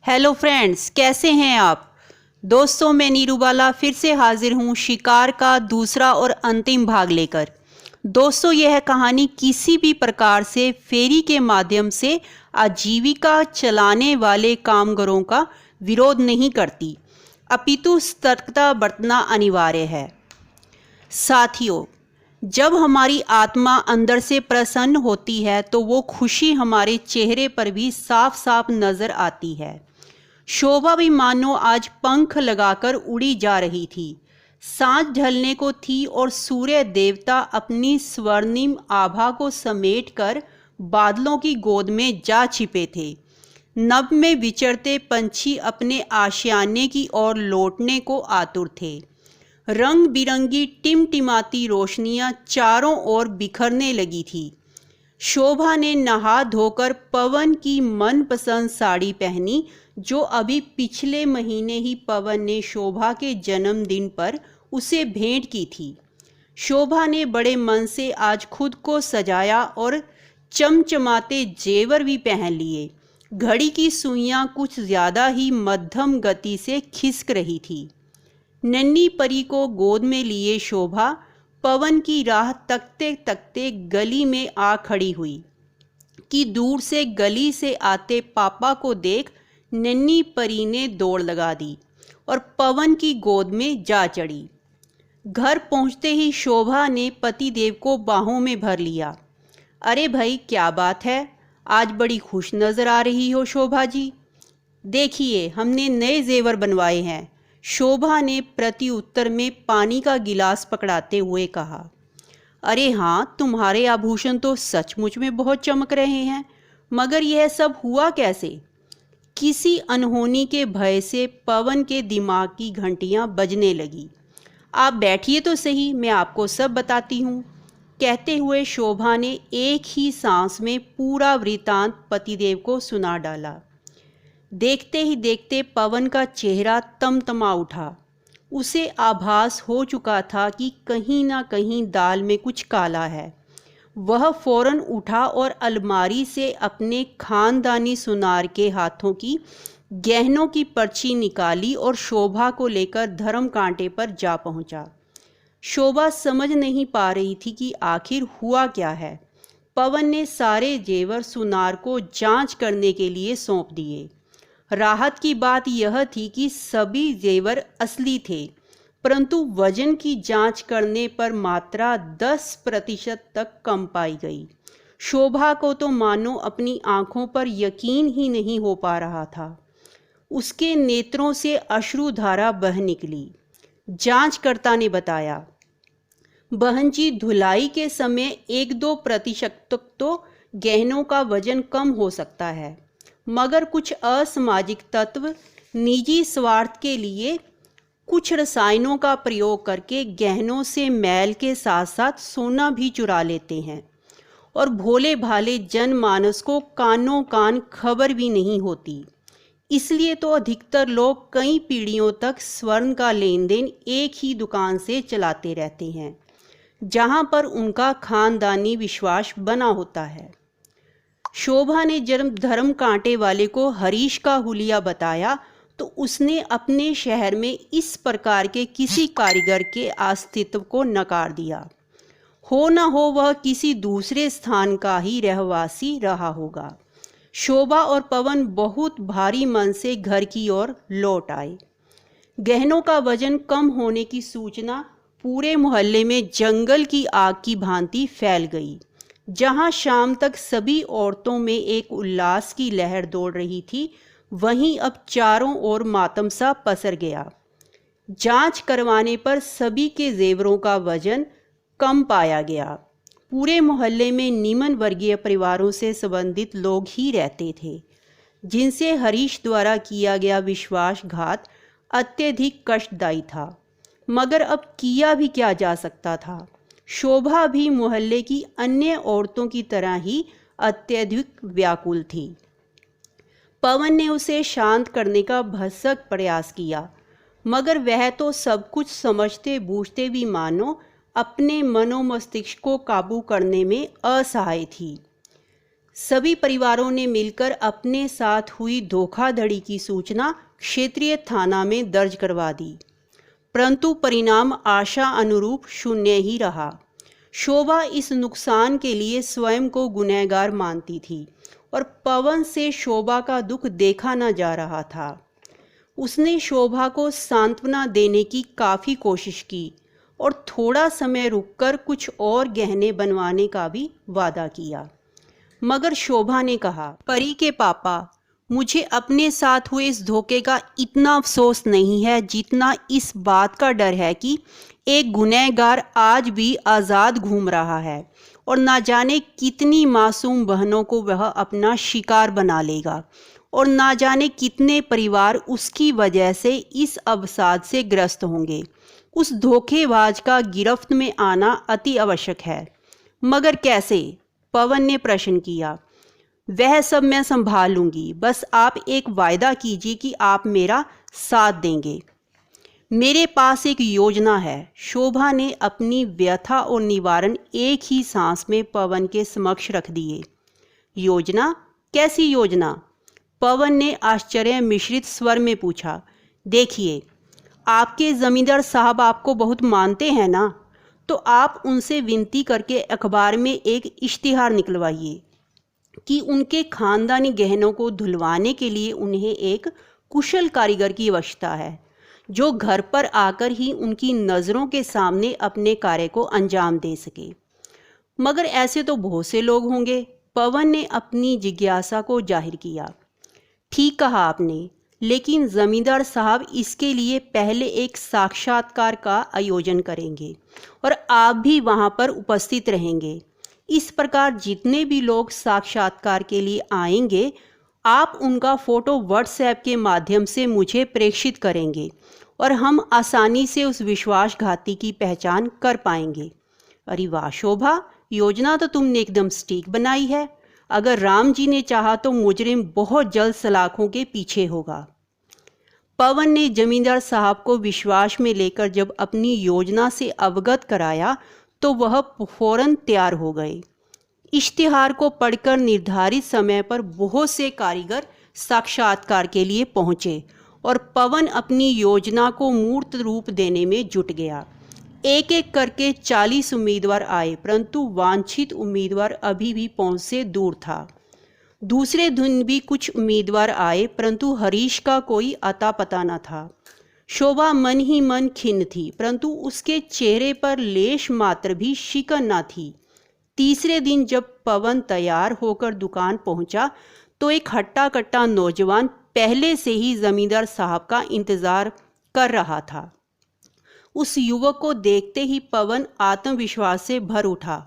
Hello friends, कैसे हैं आप दोस्तों। मैं नीरूबाला फिर से हाजिर हूँ शिकार का दूसरा और अंतिम भाग लेकर। दोस्तों, यह कहानी किसी भी प्रकार से फेरी के माध्यम से आजीविका चलाने वाले कामगारों का विरोध नहीं करती, अपितु सतर्कता बरतना अनिवार्य है। साथियों, जब हमारी आत्मा अंदर से प्रसन्न होती है तो वो खुशी हमारे चेहरे पर भी साफ साफ नजर आती है। शोभा भी मानो आज पंख लगाकर उड़ी जा रही थी। सांझ ढलने को थी और सूर्य देवता अपनी स्वर्णिम आभा को समेटकर बादलों की गोद में जा छिपे थे। नभ में विचरते पंछी अपने आशियाने की ओर लौटने को आतुर थे। रंग बिरंगी टिमटिमाती रोशनियां चारों ओर बिखरने लगी थी। शोभा ने नहा धोकर पवन की मनपसंद साड़ी पहनी, जो अभी पिछले महीने ही पवन ने शोभा के जन्मदिन पर उसे भेंट की थी। शोभा ने बड़े मन से आज खुद को सजाया और चमचमाते जेवर भी पहन लिए। घड़ी की सुइयां कुछ ज्यादा ही मध्यम गति से खिसक रही थी। नन्ही परी को गोद में लिए शोभा पवन की राह तकते तकते गली में आ खड़ी हुई कि दूर से गली से आते पापा को देख नन्ही परी ने दौड़ लगा दी और पवन की गोद में जा चढ़ी। घर पहुंचते ही शोभा ने पतिदेव को बाहों में भर लिया। अरे भाई, क्या बात है, आज बड़ी खुश नजर आ रही हो शोभा जी। देखिए, हमने नए जेवर बनवाए हैं, शोभा ने प्रति उत्तर में पानी का गिलास पकड़ाते हुए कहा। अरे हाँ, तुम्हारे आभूषण तो सचमुच में बहुत चमक रहे हैं, मगर यह सब हुआ कैसे? किसी अनहोनी के भय से पवन के दिमाग की घंटियां बजने लगी। आप बैठिए तो सही, मैं आपको सब बताती हूँ, कहते हुए शोभा ने एक ही सांस में पूरा वृतांत पतिदेव को सुना डाला। देखते ही देखते पवन का चेहरा तमतमा उठा। उसे आभास हो चुका था कि कहीं ना कहीं दाल में कुछ काला है। वह फौरन उठा और अलमारी से अपने खानदानी सुनार के हाथों की गहनों की पर्ची निकाली और शोभा को लेकर धर्म कांटे पर जा पहुंचा। शोभा समझ नहीं पा रही थी कि आखिर हुआ क्या है। पवन ने सारे जेवर सुनार को जांच करने के लिए सौंप दिए। राहत की बात यह थी कि सभी जेवर असली थे, परंतु वजन की जांच करने पर मात्रा 10% तक कम पाई गई। शोभा को तो मानो अपनी आंखों पर यकीन ही नहीं हो पा रहा था। उसके नेत्रों से अश्रुधारा बह निकली। जांचकर्ता ने बताया, बहन जी, धुलाई के समय 1-2% तक तो गहनों का वजन कम हो सकता है, मगर कुछ असामाजिक तत्व निजी स्वार्थ के लिए कुछ रसायनों का प्रयोग करके गहनों से मैल के साथ साथ सोना भी चुरा लेते हैं, और भोले भाले जनमानस को कानों कान खबर भी नहीं होती। इसलिए तो अधिकतर लोग कई पीढ़ियों तक स्वर्ण का लेन देन एक ही दुकान से चलाते रहते हैं, जहां पर उनका खानदानी विश्वास बना होता है। शोभा ने जब धर्म कांटे वाले को हरीश का हुलिया बताया तो उसने अपने शहर में इस प्रकार के किसी कारीगर के अस्तित्व को नकार दिया। हो न हो वह किसी दूसरे स्थान का ही रहवासी रहा होगा। शोभा और पवन बहुत भारी मन से घर की ओर लौट आए। गहनों का वजन कम होने की सूचना पूरे मोहल्ले में जंगल की आग की भांति फैल गई। जहां शाम तक सभी औरतों में एक उल्लास की लहर दौड़ रही थी, वहीं अब चारों ओर मातम सा पसर गया। जांच करवाने पर सभी के जेवरों का वजन कम पाया गया। पूरे मोहल्ले में निम्न वर्गीय परिवारों से संबंधित लोग ही रहते थे, जिनसे हरीश द्वारा किया गया विश्वासघात अत्यधिक कष्टदायी था। मगर अब किया भी क्या जा सकता था। शोभा भी मोहल्ले की अन्य औरतों की तरह ही अत्यधिक व्याकुल थी। पवन ने उसे शांत करने का भरसक प्रयास किया, मगर वह तो सब कुछ समझते बूझते भी मानो अपने मनोमस्तिष्क को काबू करने में असहाय थी। सभी परिवारों ने मिलकर अपने साथ हुई धोखाधड़ी की सूचना क्षेत्रीय थाना में दर्ज करवा दी, परंतु परिणाम आशा अनुरूप शून्य ही रहा। शोभा इस नुकसान के लिए स्वयं को गुनहगार मानती थी और पवन से शोभा का दुख देखा न जा रहा था। उसने शोभा को सांत्वना देने की काफ़ी कोशिश की और थोड़ा समय रुककर कुछ और गहने बनवाने का भी वादा किया, मगर शोभा ने कहा, परी के पापा, मुझे अपने साथ हुए इस धोखे का इतना अफसोस नहीं है जितना इस बात का डर है कि एक गुनहगार आज भी आज़ाद घूम रहा है और ना जाने कितनी मासूम बहनों को वह अपना शिकार बना लेगा और ना जाने कितने परिवार उसकी वजह से इस अवसाद से ग्रस्त होंगे। उस धोखेबाज का गिरफ्त में आना अति आवश्यक है। मगर कैसे? पवन ने प्रश्न किया। वह सब मैं संभाल लूंगी, बस आप एक वायदा कीजिए कि आप मेरा साथ देंगे। मेरे पास एक योजना है। शोभा ने अपनी व्यथा और निवारण एक ही सांस में पवन के समक्ष रख दिए। योजना? कैसी योजना? पवन ने आश्चर्य मिश्रित स्वर में पूछा। देखिए, आपके जमींदार साहब आपको बहुत मानते हैं ना, तो आप उनसे विनती करके अखबार में एक इश्तिहार निकलवाइए कि उनके खानदानी गहनों को धुलवाने के लिए उन्हें एक कुशल कारीगर की आवश्यकता है, जो घर पर आकर ही उनकी नज़रों के सामने अपने कार्य को अंजाम दे सके। मगर ऐसे तो बहुत से लोग होंगे। पवन ने अपनी जिज्ञासा को जाहिर किया। ठीक कहा आपने, लेकिन जमींदार साहब इसके लिए पहले एक साक्षात्कार का आयोजन करेंगे और आप भी वहां पर उपस्थित रहेंगे। इस प्रकार जितने भी लोग साक्षात्कार के लिए आएंगे, आप उनका फ़ोटो व्हाट्सएप के माध्यम से मुझे प्रेषित करेंगे और हम आसानी से उस विश्वासघाती की पहचान कर पाएंगे। अरे वाह शोभा, योजना तो तुमने एकदम सटीक बनाई है। अगर राम जी ने चाहा तो मुजरिम बहुत जल्द सलाखों के पीछे होगा। पवन ने जमींदार साहब को विश्वास में लेकर जब अपनी योजना से अवगत कराया तो वह फौरन तैयार हो गए। इश्तिहार को पढ़कर निर्धारित समय पर बहुत से कारीगर साक्षात्कार के लिए पहुंचे और पवन अपनी योजना को मूर्त रूप देने में जुट गया। एक एक करके 40 उम्मीदवार आए, परंतु वांछित उम्मीदवार अभी भी पहुंच से दूर था। दूसरे दिन भी कुछ उम्मीदवार आए, परंतु हरीश का कोई अता पता न था। शोभा मन ही मन खिन्न थी, परंतु उसके चेहरे पर लेश मात्र भी शिकन न थी। तीसरे दिन जब पवन तैयार होकर दुकान पहुंचा तो एक हट्टा कट्टा नौजवान पहले से ही जमींदार साहब का इंतजार कर रहा था। उस युवक को देखते ही पवन आत्मविश्वास से भर उठा,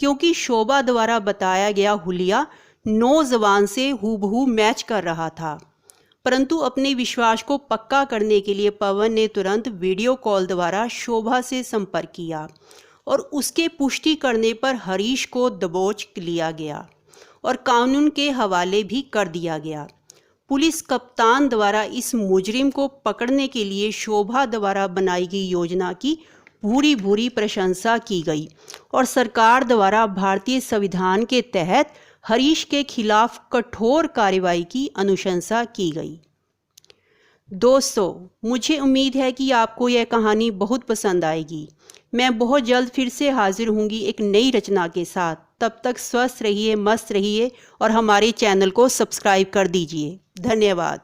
क्योंकि शोभा द्वारा बताया गया हुलिया नौजवान से हूबहू मैच कर रहा था। परंतु अपने विश्वास को पक्का करने के लिए पवन ने तुरंत वीडियो कॉल द्वारा शोभा से संपर्क किया और उसके पुष्टि करने पर हरीश को दबोच लिया गया और कानून के हवाले भी कर दिया गया। पुलिस कप्तान द्वारा इस मुजरिम को पकड़ने के लिए शोभा द्वारा बनाई गई योजना की भूरी भूरी प्रशंसा की गई और सरकार द्वारा भारतीय संविधान के तहत हरीश के खिलाफ कठोर कार्रवाई की अनुशंसा की गई। दोस्तों, मुझे उम्मीद है कि आपको यह कहानी बहुत पसंद आएगी। मैं बहुत जल्द फिर से हाजिर होंगी एक नई रचना के साथ। तब तक स्वस्थ रहिए, मस्त रहिए और हमारे चैनल को सब्सक्राइब कर दीजिए। धन्यवाद।